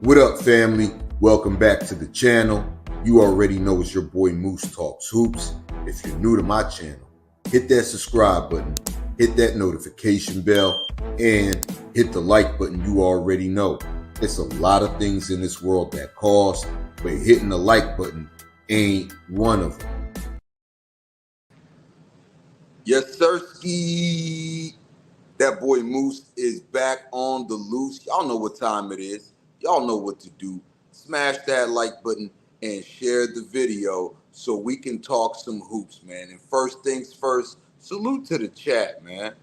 What up, family? Welcome back to the channel. You already know it's your boy Moose Talks Hoops. If you're new to my channel, hit that subscribe button, hit that notification bell, and hit the like button. You already know it's a lot of things in this world that cost, but hitting the like button ain't one of them. Yes, sirski. That boy Moose is back on the loose. Y'all know what time it is. Y'all know what to do. Smash that like button and share the video so we can talk some hoops, man. And first things first, salute to the chat, man.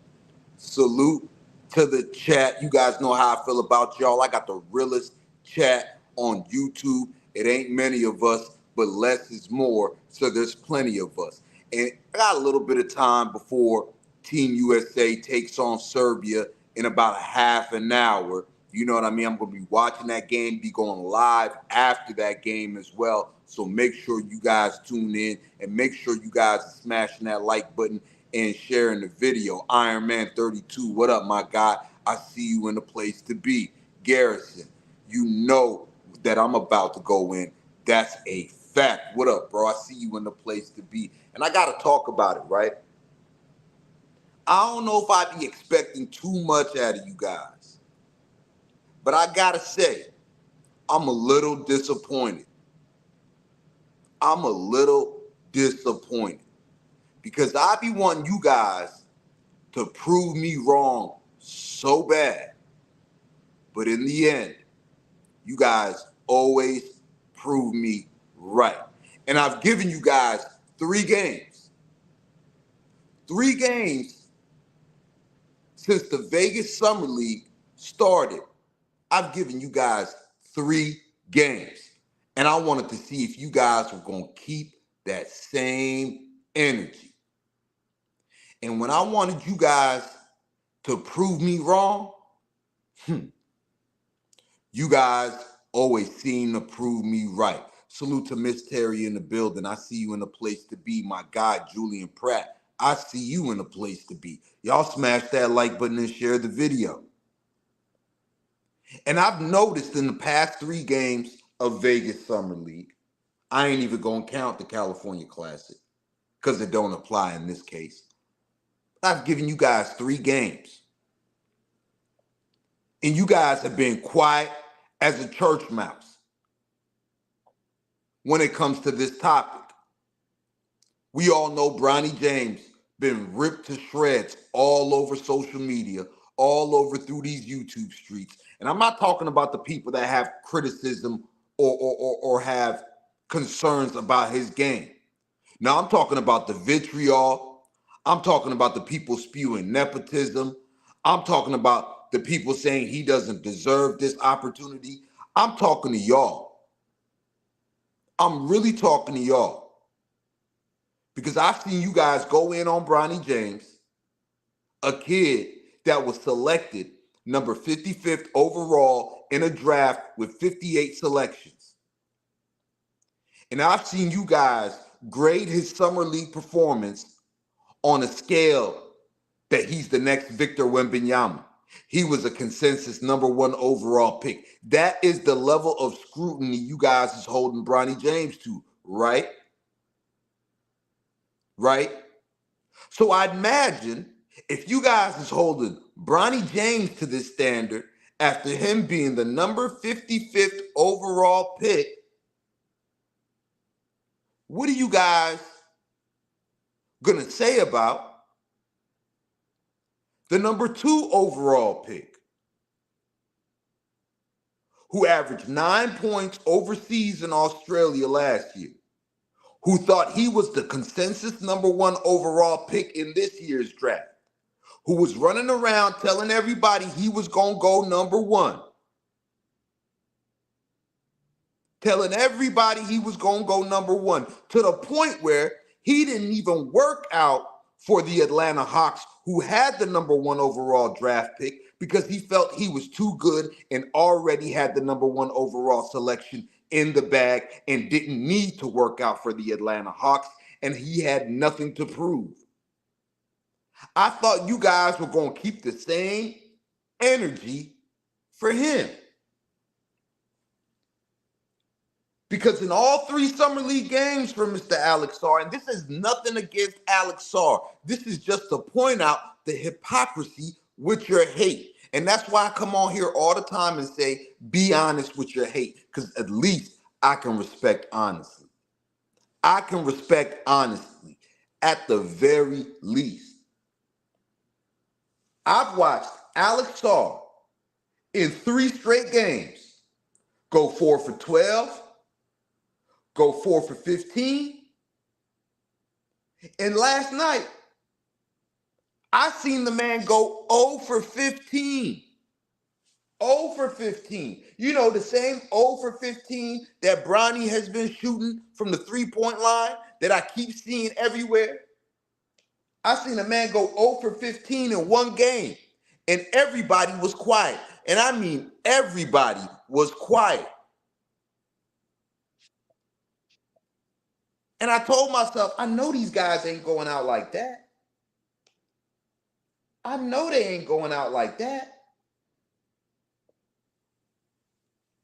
Salute to the chat. You guys know how I feel about y'all. I got the realest chat on YouTube. It ain't many of us, but less is more. So there's plenty of us. And I got a little bit of time before Team USA takes on Serbia in about a half an hour. You know what I mean? I'm going to be watching that game, be going live after that game as well. So make sure you guys tune in and make sure you guys are smashing that like button and sharing the video. Iron Man 32, what up, my guy? I see you in the place to be. Garrison, you know that I'm about to go in. That's a fact. What up, bro? I see you in the place to be. And I got to talk about it, right? I don't know if I'd be expecting too much out of you guys, but I gotta say, I'm a little disappointed. I'm a little disappointed because I be wanting you guys to prove me wrong so bad, but in the end, you guys always prove me right. And I've given you guys 3 games. 3 games since the Vegas Summer League started. I've given you guys 3 games. And I wanted to see if you guys were going to keep that same energy. And when I wanted you guys to prove me wrong, you guys always seem to prove me right. Salute to Miss Terry in the building. I see you in the place to be. My guy, Julian Pratt. I see you in the place to be. Y'all smash that like button and share the video. And I've noticed in the past 3 games of Vegas Summer League, I ain't even going to count the California Classic because it don't apply in this case. I've given you guys 3 games. And you guys have been quiet as a church mouse when it comes to this topic. We all know Bronny James been ripped to shreds all over social media, all over through these YouTube streets. And I'm not talking about the people that have criticism or have concerns about his game. Now, I'm talking about the vitriol. I'm talking about the people spewing nepotism. I'm talking about the people saying he doesn't deserve this opportunity. I'm talking to y'all. I'm really talking to y'all. Because I've seen you guys go in on Bronny James, a kid that was selected number 55th overall in a draft with 58 selections. And I've seen you guys grade his summer league performance on a scale that he's the next Victor Wembanyama. He was a consensus number 1 overall pick. That is the level of scrutiny you guys is holding Bronny James to, right? Right? So I'd imagine if you guys is holding Bronny James to this standard after him being the number 55th overall pick, what are you guys going to say about the number 2 overall pick, who averaged 9 points overseas in Australia last year, who thought he was the consensus number 1 overall pick in this year's draft, who was running around telling everybody he was going to go number 1, telling everybody he was going to go number 1, to the point where he didn't even work out for the Atlanta Hawks, who had the number 1 overall draft pick, because he felt he was too good and already had the number 1 overall selection in the bag and didn't need to work out for the Atlanta Hawks, and he had nothing to prove. I thought you guys were going to keep the same energy for him. Because in all 3 summer league games for Mr. Alex Sarr, and this is nothing against Alex Sarr, this is just to point out the hypocrisy with your hate. And that's why I come on here all the time and say, be honest with your hate, because at least I can respect honestly. I can respect honestly at the very least. I've watched Alex Sarr in 3 straight games go 4 for 12, go 4 for 15. And last night, I seen the man go 0 for 15. 0 for 15. You know, the same 0 for 15 that Bronny has been shooting from the 3-point line that I keep seeing everywhere. I seen a man go 0 for 15 in one game, and everybody was quiet. And I mean, everybody was quiet. And I told myself, I know these guys ain't going out like that. I know they ain't going out like that.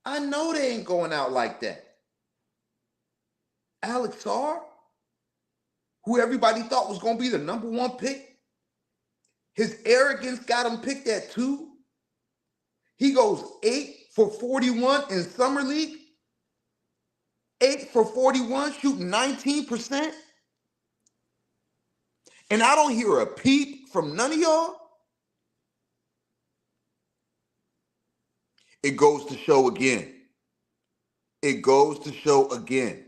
I know they ain't going out like that. Alex Sarr, who everybody thought was going to be the #1 pick, his arrogance got him picked at 2. He goes 8 for 41 in summer league. 8 for 41, shooting 19%. And I don't hear a peep from none of y'all. It goes to show again. It goes to show again.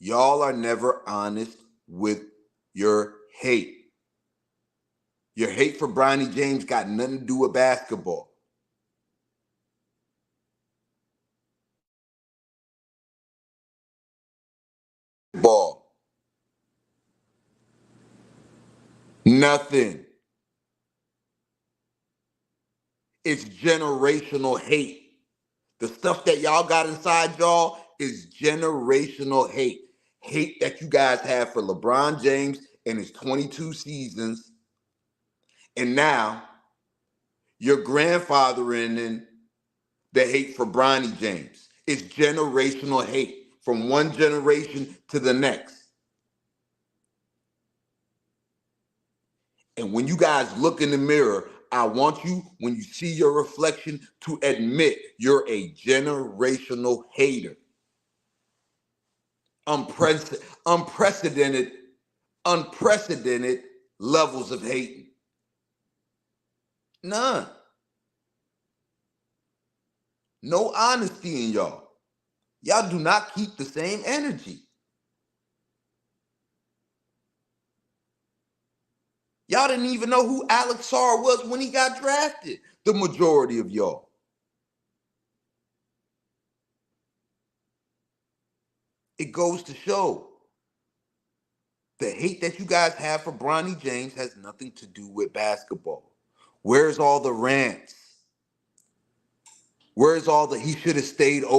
Y'all are never honest with your hate. Your hate for Bronny James got nothing to do with basketball. Ball. Nothing. It's generational hate. The stuff that y'all got inside y'all is generational hate. Hate that you guys have for LeBron James and his 22 seasons. And now you're grandfathering in the hate for Bronny James. It's generational hate from one generation to the next. And when you guys look in the mirror, I want you, when you see your reflection, to admit you're a generational hater. Unprecedented levels of hating. None. No honesty in y'all. Y'all do not keep the same energy. Y'all didn't even know who Alex Sarr was when he got drafted, the majority of y'all. It goes to show the hate that you guys have for Bronny James has nothing to do with basketball. Where's all the rants? Where's all the he should have stayed over?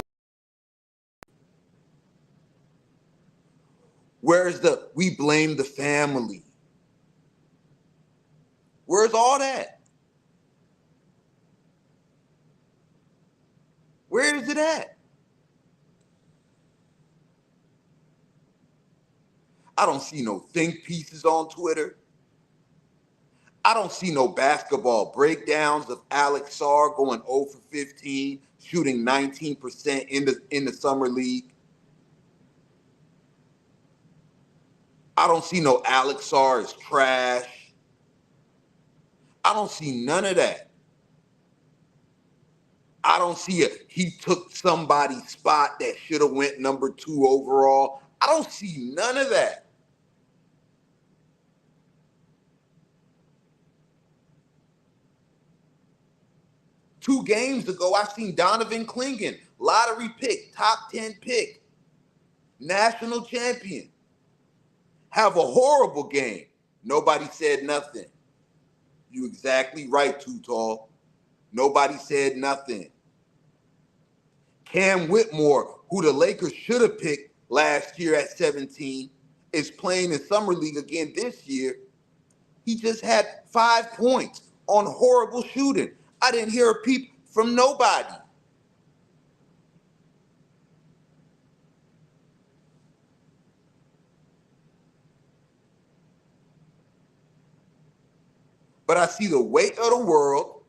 Where's the we blame the family? Where's all that? Where is it at? I don't see no think pieces on Twitter. I don't see no basketball breakdowns of Alex Sarr going 0 for 15, shooting 19% in the summer league. I don't see no Alex Sarr is trash. I don't see none of that. I don't see he took somebody's spot that should have went #2 overall. I don't see none of that. Two games ago, I seen Donovan Clingan, lottery pick, top 10 pick, national champion, have a horrible game. Nobody said nothing. You exactly right, Too Tall. Nobody said nothing. Cam Whitmore, who the Lakers should have picked last year at 17, is playing in Summer League again this year. He just had 5 points on horrible shooting. I didn't hear a peep from nobody. But I see the weight of the world,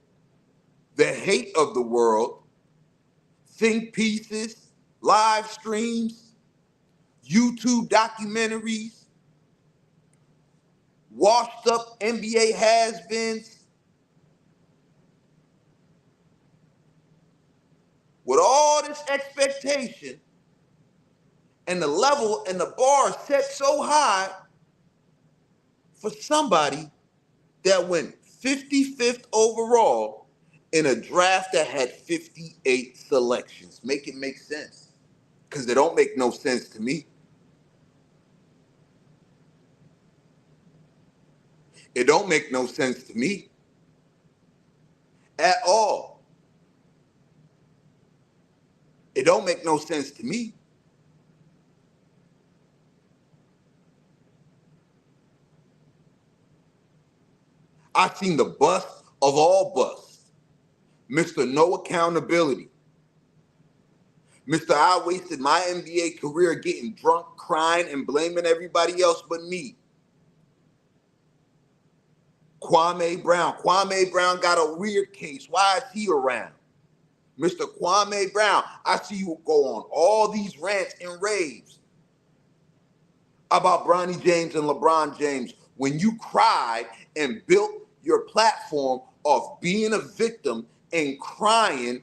the hate of the world, think pieces, live streams, YouTube documentaries, washed up NBA has-beens, with all this expectation and the level and the bar set so high for somebody that went 55th overall in a draft that had 58 selections. Make it make sense, because they don't make no sense to me. It don't make no sense to me at all. It don't make no sense to me. I've seen the bust of all busts. Mr. No accountability. Mr. I wasted my NBA career getting drunk, crying, and blaming everybody else but me. Kwame Brown. Kwame Brown got a weird case. Why is he around? Mr. Kwame Brown, I see you go on all these rants and raves about Bronny James and LeBron James when you cried and built your platform off being a victim and crying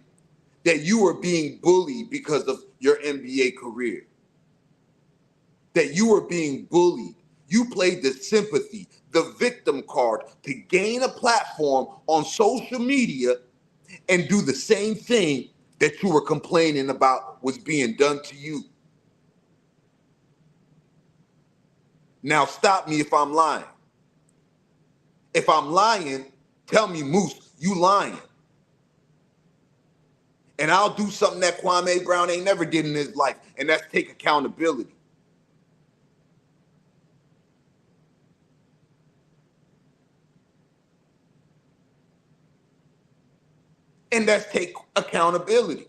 that you were being bullied because of your NBA career. That you were being bullied. You played the sympathy, the victim card to gain a platform on social media and do the same thing that you were complaining about was being done to you. Now stop me if I'm lying. If I'm lying, tell me, Moose, you lying. And I'll do something that Kwame Brown ain't never did in his life, and that's take accountability. And that's take accountability.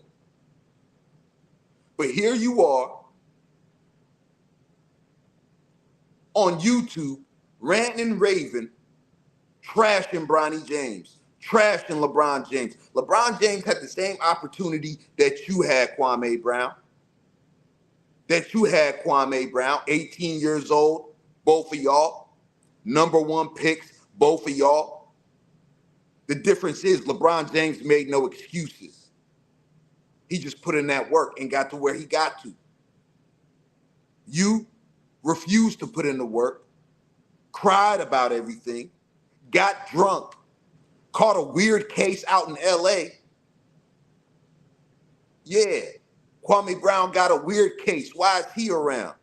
But here you are on YouTube, ranting and raving, trashing Bronny James, trashing LeBron James. LeBron James had the same opportunity that you had, Kwame Brown. 18 years old, both of y'all. #1 picks, both of y'all. The difference is LeBron James made no excuses. He just put in that work and got to where he got to. You refused to put in the work, cried about everything, got drunk, caught a weird case out in LA. Yeah, Kwame Brown got a weird case. Why is he around?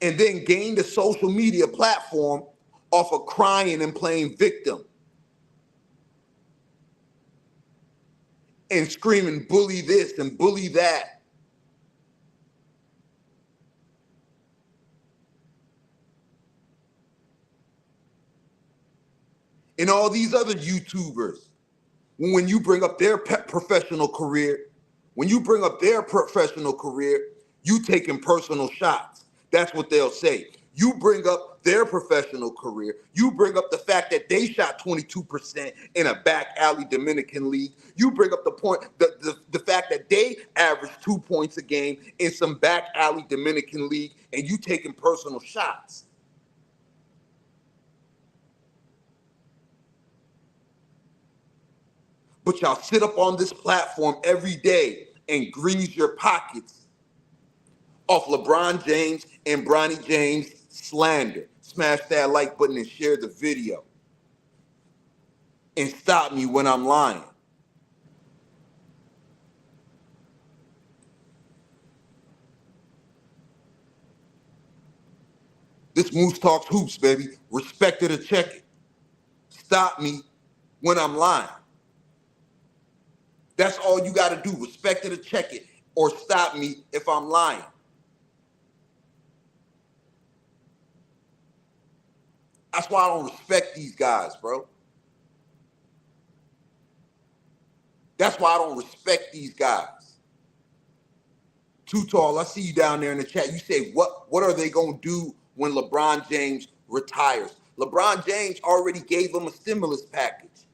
And then gained a social media platform off of crying and playing victim and screaming, bully this and bully that. And all these other YouTubers, when you bring up their professional career, you taking personal shots. That's what they'll say. You bring up their professional career. You bring up the fact that they shot 22% in a back alley Dominican league. You bring up the point, the fact that they averaged 2 points a game in some back alley Dominican league, and you taking personal shots. But y'all sit up on this platform every day and grease your pockets off LeBron James and Bronny James slander. Smash that like button and share the video. And stop me when I'm lying. This Moose Talks Hoops, baby. Respect it or check it. Stop me when I'm lying. That's all you got to do. Respect it or check it. Or stop me if I'm lying. That's why I don't respect these guys, bro. That's why I don't respect these guys. Too Tall, I see you down there in the chat. You say, what are they going to do when LeBron James retires. LeBron James already gave him a stimulus package.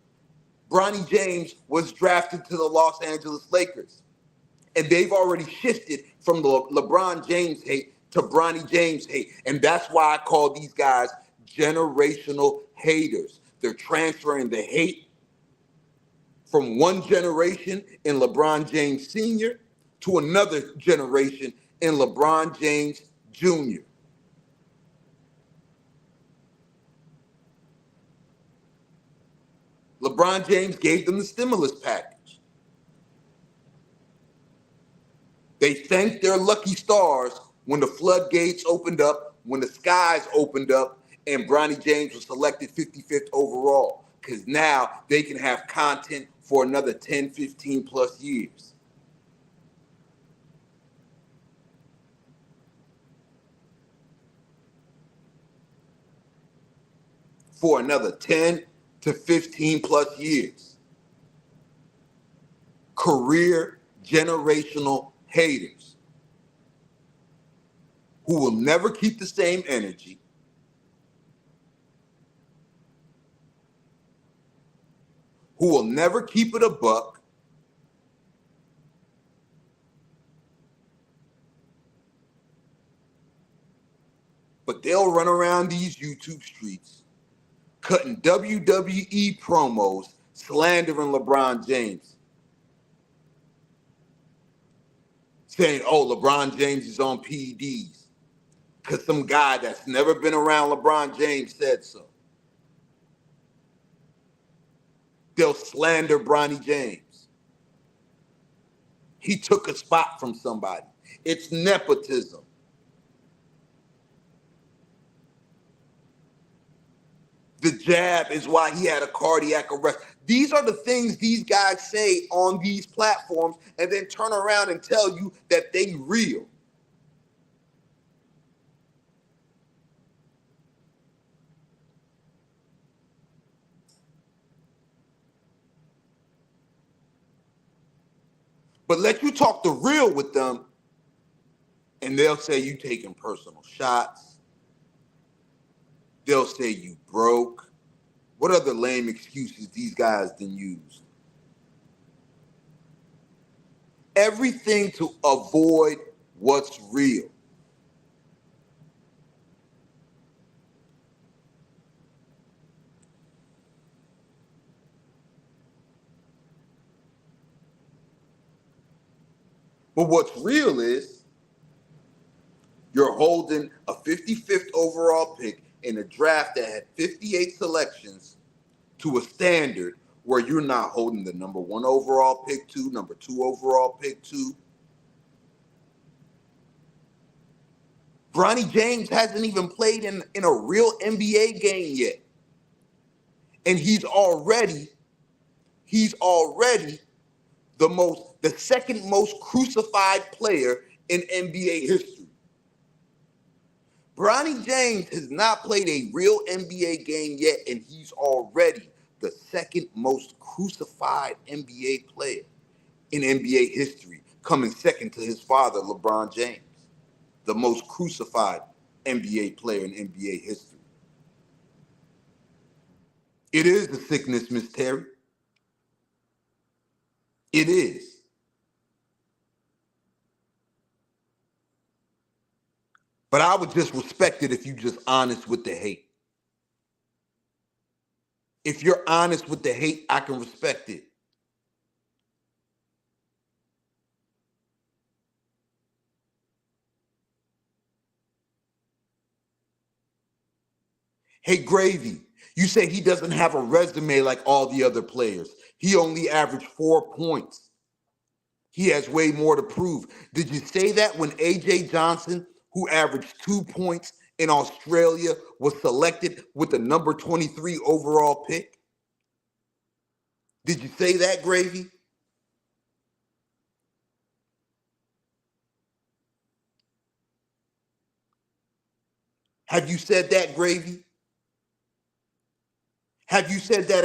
Bronny James was drafted to the Los Angeles Lakers. And they've already shifted from the LeBron James hate to Bronny James hate. And that's why I call these guys generational haters. They're transferring the hate from one generation in LeBron James Sr. to another generation in LeBron James Jr. LeBron James gave them the stimulus package. They thanked their lucky stars when the floodgates opened up, when the skies opened up, and Bronny James was selected 55th overall, because now they can have content for another 10, 15 plus years. For another 10 to 15 plus years. Career generational haters who will never keep the same energy, who will never keep it a buck, but they'll run around these YouTube streets cutting WWE promos, slandering LeBron James, saying, oh, LeBron James is on PEDs, because some guy that's never been around LeBron James said so. They'll slander Bronny James. He took a spot from somebody. It's nepotism. The jab is why he had a cardiac arrest. These are the things these guys say on these platforms and then turn around and tell you that they real. But let you talk the real with them and they'll say you taking personal shots. They'll say you broke. What other lame excuses these guys then use? Everything to avoid what's real. But what's real is you're holding a 55th overall pick in a draft that had 58 selections to a standard where you're not holding the number 1 overall pick 2, number 2 overall pick 2. Bronny James hasn't even played in a real NBA game yet. And he's already the second most crucified player in NBA history. Bronny James has not played a real NBA game yet, and he's already the second most crucified NBA player in NBA history, coming second to his father, LeBron James, the most crucified NBA player in NBA history. It is the sickness, Miss Terry. It is. But I would just respect it if you're just honest with the hate. If you're honest with the hate, I can respect it. Hey, Gravy, you say he doesn't have a resume like all the other players. He only averaged 4 points. He has way more to prove. Did you say that when A.J. Johnson, who averaged 2 points in Australia, was selected with the number 23 overall pick? Did you say that, Gravy? Have you said that, Gravy? Have you said that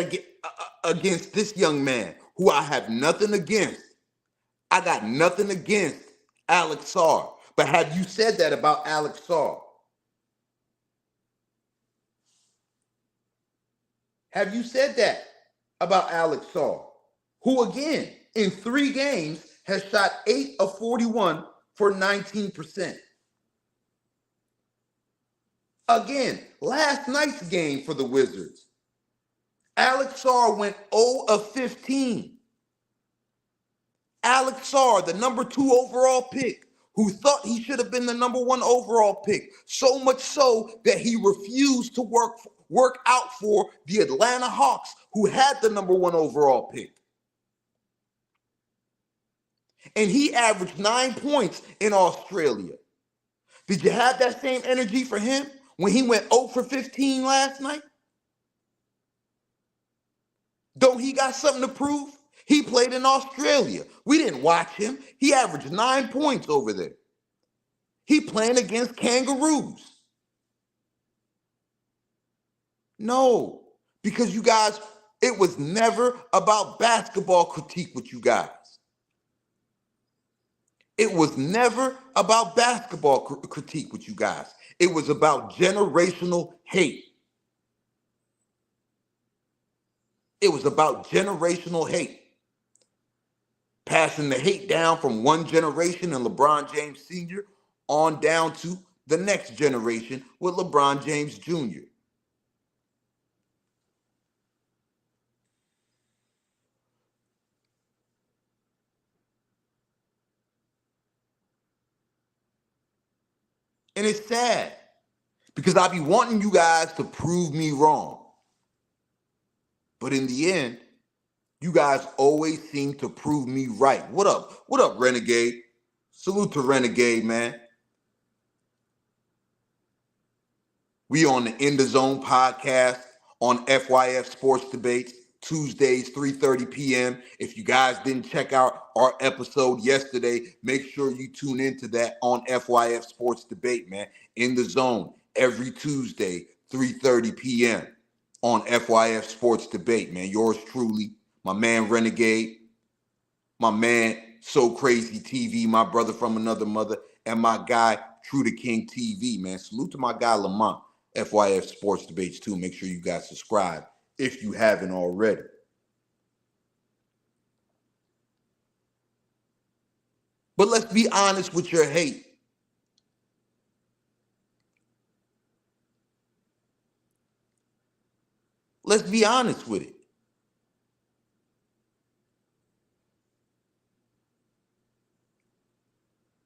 against this young man, who I have nothing against? I got nothing against Alex Sarr. But have you said that about Alex Sarr? Have you said that about Alex Sarr, who again in 3 games has shot 8 of 41 for 19%? Again, last night's game for the Wizards, Alex Sarr went 0 of 15. Alex Sarr, the number 2 overall pick, who thought he should have been the number 1 overall pick, so much so that he refused to work out for the Atlanta Hawks, who had the number 1 overall pick. And he averaged 9 points in Australia. Did you have that same energy for him when he went 0 for 15 last night? Don't he got something to prove? He played in Australia. We didn't watch him. He averaged 9 points over there. He playing against kangaroos. No, because you guys, it was never about basketball critique with you guys. It was never about basketball critique with you guys. It was about generational hate. It was about generational hate. Passing the hate down from one generation and LeBron James Sr. on down to the next generation with LeBron James Jr. And it's sad because I be wanting you guys to prove me wrong. But in the end, you guys always seem to prove me right. What up? What up, Renegade? Salute to Renegade, man. We on the In the Zone podcast on FYF Sports Debates, Tuesdays, 3:30 p.m. If you guys didn't check out our episode yesterday, make sure you tune into that on FYF Sports Debate, man. In the Zone, every Tuesday, 3:30 p.m. on FYF Sports Debate, man. Yours truly, my man Renegade, my man So Crazy TV, my brother from another mother, and my guy True to King TV, man. Salute to my guy Lamont, FYF Sports Debates too. Make sure you guys subscribe if you haven't already. But let's be honest with your hate. Let's be honest with it.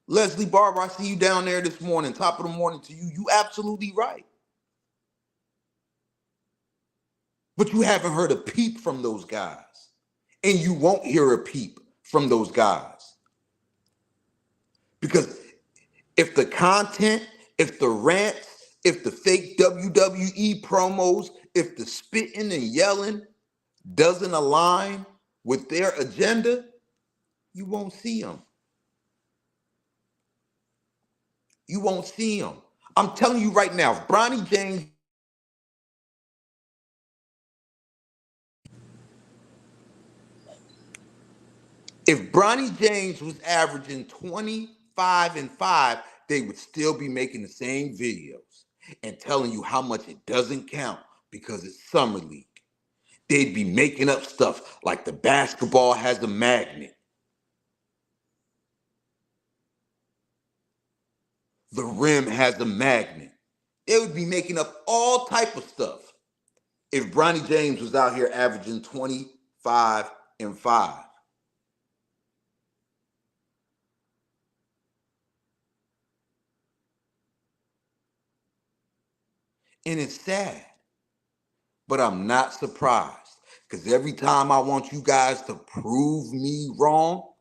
Leslie Barber, I see you down there this morning, top of the morning to you. You absolutely right. But you haven't heard a peep from those guys. And you won't hear a peep from those guys. Because if the content, if the rants, if the fake WWE promos, if the spitting and yelling doesn't align with their agenda, you won't see them. You won't see them. I'm telling you right now, if Bronny James was averaging 25 and 5, they would still be making the same videos and telling you how much it doesn't count because it's summer league. They'd be making up stuff like the basketball has a magnet. The rim has a magnet. They would be making up all type of stuff if Bronny James was out here averaging 25 and 5. And it's sad, but I'm not surprised because every time I want you guys to prove me wrong,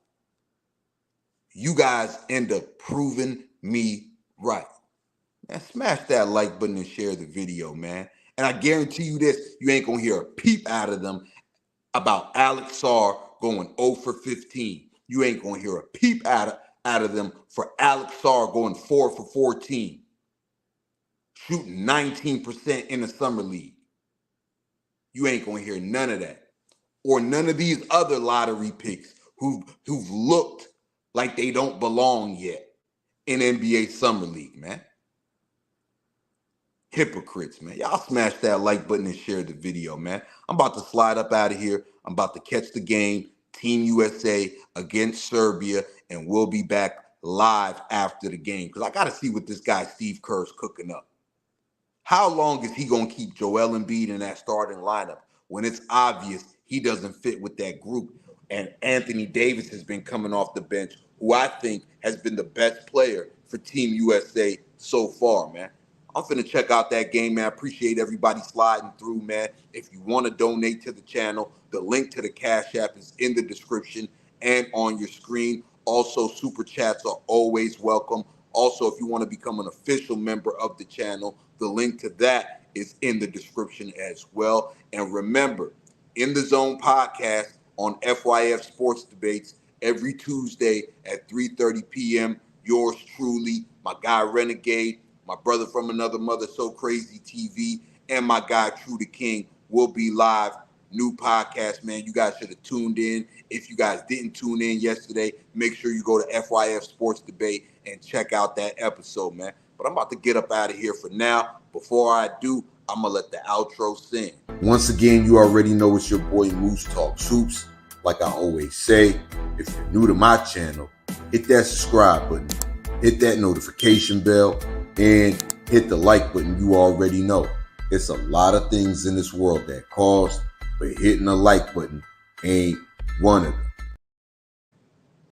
you guys end up proving me right. Man, smash that like button and share the video, man. And I guarantee you this, you ain't going to hear a peep out of them about Alex Sarr going 0 for 15. You ain't going to hear a peep out of them for Alex Sarr going 4 for 14. Shooting 19% in the summer league. You ain't going to hear none of that. Or none of these other lottery picks who've looked like they don't belong yet in NBA Summer League, man. hypocrites, man. Y'all smash that like button and share the video, man. I'm about to slide up out of here. I'm about to catch the game, Team USA against Serbia, and we'll be back live after the game because I got to see what this guy Steve Kerr's cooking up. How long is he going to keep Joel Embiid in that starting lineup when it's obvious he doesn't fit with that group? And Anthony Davis has been coming off the bench, who I think has been the best player for Team USA so far, man. I'm finna check out that game, man. I appreciate everybody sliding through, man. If you want to donate to the channel, the link to the Cash App is in the description and on your screen. Also, super chats are always welcome. Also, if you want to become an official member of the channel, the link to that is in the description as well. And remember, In the Zone podcast on FYF Sports Debates every Tuesday at 3:30 p.m. Yours truly, my guy Renegade, my brother from another mother, So Crazy TV, and my guy True the King will be live. New podcast, man. You guys should have tuned in. If you guys didn't tune in yesterday, make sure you go to FYF Sports Debate and check out that episode, man. But I'm about to get up out of here for now. Before I do, I'm going to let the outro sing. Once again, you already know it's your boy Moose Talk Troops. Like I always say, if you're new to my channel, hit that subscribe button, hit that notification bell, and hit the like button. You already know. It's a lot of things in this world that cost, but hitting the like button ain't one of them.